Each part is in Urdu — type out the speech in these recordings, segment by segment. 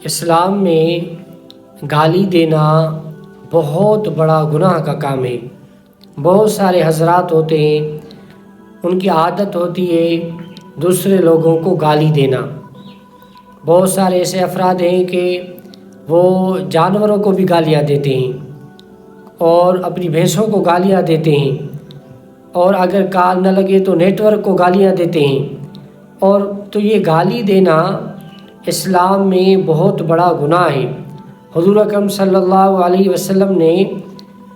اسلام میں گالی دینا بہت بڑا گناہ کا کام ہے۔ بہت سارے حضرات ہوتے ہیں، ان کی عادت ہوتی ہے دوسرے لوگوں کو گالی دینا۔ بہت سارے ایسے افراد ہیں کہ وہ جانوروں کو بھی گالیاں دیتے ہیں اور اپنی بھینسوں کو گالیاں دیتے ہیں، اور اگر کال نہ لگے تو نیٹ ورک کو گالیاں دیتے ہیں۔ اور تو یہ گالی دینا اسلام میں بہت بڑا گناہ ہے۔ حضور اکرم صلی اللہ علیہ وسلم نے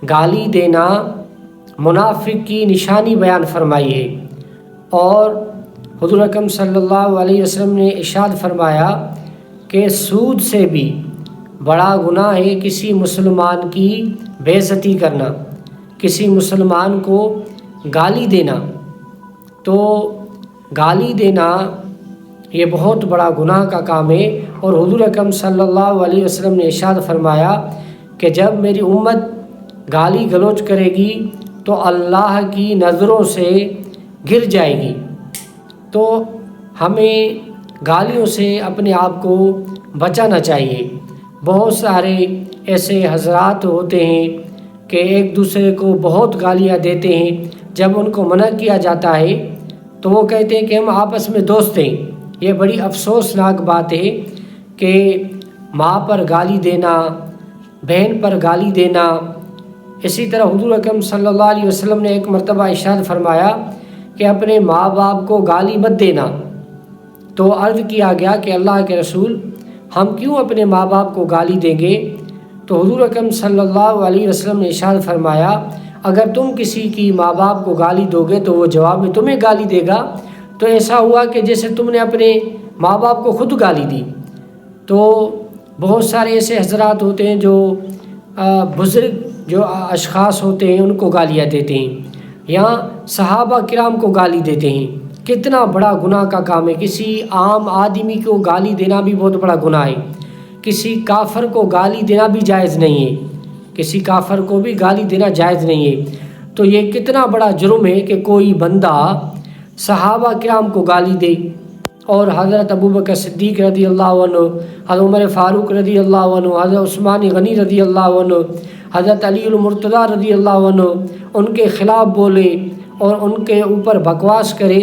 گالی دینا منافق کی نشانی بیان فرمائی ہے، اور حضور اکرم صلی اللہ علیہ وسلم نے ارشاد فرمایا کہ سود سے بھی بڑا گناہ ہے کسی مسلمان کی بے عزتی کرنا، کسی مسلمان کو گالی دینا۔ تو گالی دینا یہ بہت بڑا گناہ کا کام ہے، اور حضور اکرم صلی اللہ علیہ وسلم نے ارشاد فرمایا کہ جب میری امت گالی گلوچ کرے گی تو اللہ کی نظروں سے گر جائے گی۔ تو ہمیں گالیوں سے اپنے آپ کو بچانا چاہیے۔ بہت سارے ایسے حضرات ہوتے ہیں کہ ایک دوسرے کو بہت گالیاں دیتے ہیں، جب ان کو منع کیا جاتا ہے تو وہ کہتے ہیں کہ ہم آپس میں دوست ہیں۔ یہ بڑی افسوسناک بات ہے کہ ماں پر گالی دینا، بہن پر گالی دینا۔ اسی طرح حضور اکرم صلی اللہ علیہ وسلم نے ایک مرتبہ ارشاد فرمایا کہ اپنے ماں باپ کو گالی مت دینا۔ تو عرض کیا گیا کہ اللہ کے رسول، ہم کیوں اپنے ماں باپ کو گالی دیں گے؟ تو حضور اکرم صلی اللہ علیہ وسلم نے ارشاد فرمایا اگر تم کسی کی ماں باپ کو گالی دو گے تو وہ جواب میں تمہیں گالی دے گا، تو ایسا ہوا کہ جیسے تم نے اپنے ماں باپ کو خود گالی دی۔ تو بہت سارے ایسے حضرات ہوتے ہیں جو بزرگ جو اشخاص ہوتے ہیں ان کو گالیاں دیتے ہیں، یا صحابہ کرام کو گالی دیتے ہیں۔ کتنا بڑا گناہ کا کام ہے۔ کسی عام آدمی کو گالی دینا بھی بہت بڑا گناہ ہے۔ کسی کافر کو گالی دینا بھی جائز نہیں ہے، کسی کافر کو بھی گالی دینا جائز نہیں ہے۔ تو یہ کتنا بڑا جرم ہے کہ کوئی بندہ صحابہ کرام کو گالی دے، اور حضرت ابوبکر صدیق رضی اللہ عنہ، حضرت عمر فاروق رضی اللہ عنہ، حضرت عثمان غنی رضی اللہ عنہ، حضرت علی المرتضیٰ رضی اللہ عنہ ان کے خلاف بولے اور ان کے اوپر بکواس کرے،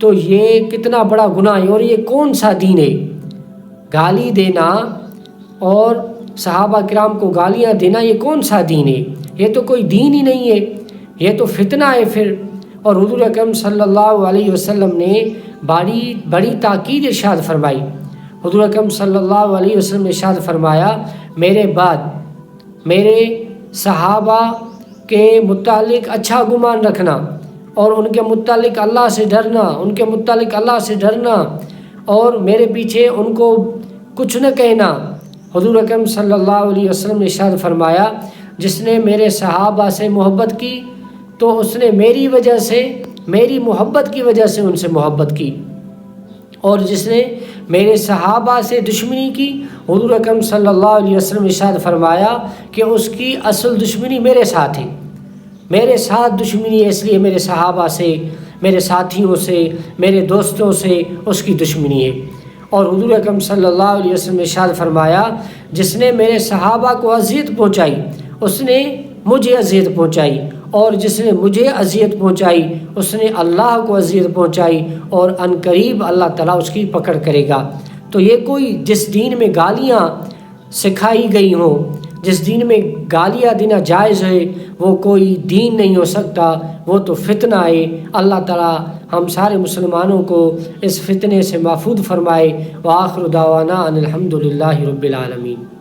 تو یہ کتنا بڑا گناہ ہے۔ اور یہ کون سا دین ہے؟ گالی دینا اور صحابہ کرام کو گالیاں دینا یہ کون سا دین ہے؟ یہ تو کوئی دین ہی نہیں ہے، یہ تو فتنہ ہے پھر۔ اور حضور اکرم صلی اللہ علیہ وسلم نے بڑی تاکید ارشاد فرمائی۔ حضور اکرم صلی اللہ علیہ وسلم نے ارشاد فرمایا میرے بعد میرے صحابہ کے متعلق اچھا گمان رکھنا، اور ان کے متعلق اللہ سے ڈرنا، ان کے متعلق اللہ سے ڈرنا، اور میرے پیچھے ان کو کچھ نہ کہنا۔ حضور اکرم صلی اللہ علیہ وسلم نے ارشاد فرمایا جس نے میرے صحابہ سے محبت کی تو اس نے میری وجہ سے، میری محبت کی وجہ سے ان سے محبت کی، اور جس نے میرے صحابہ سے دشمنی کی، حضور اکرم صلی اللہ علیہ وسلم نے ارشاد فرمایا کہ اس کی اصل دشمنی میرے ساتھ ہے۔ میرے ساتھ دشمنی ہے، اس لیے میرے صحابہ سے، میرے ساتھیوں سے، میرے دوستوں سے اس کی دشمنی ہے۔ اور حضور اکرم صلی اللہ علیہ وسلم نے ارشاد فرمایا جس نے میرے صحابہ کو اذیت پہنچائی اس نے مجھے اذیت پہنچائی، اور جس نے مجھے اذیت پہنچائی اس نے اللہ کو اذیت پہنچائی، اور ان قریب اللہ تعالیٰ اس کی پکڑ کرے گا۔ تو یہ کوئی جس دین میں گالیاں سکھائی گئی ہوں، جس دین میں گالیاں دینا جائز ہے، وہ کوئی دین نہیں ہو سکتا، وہ تو فتنہ ہے۔ اللہ تعالیٰ ہم سارے مسلمانوں کو اس فتنے سے محفوظ فرمائے۔ وآخر دعوانا ان الحمد للہ رب العالمین۔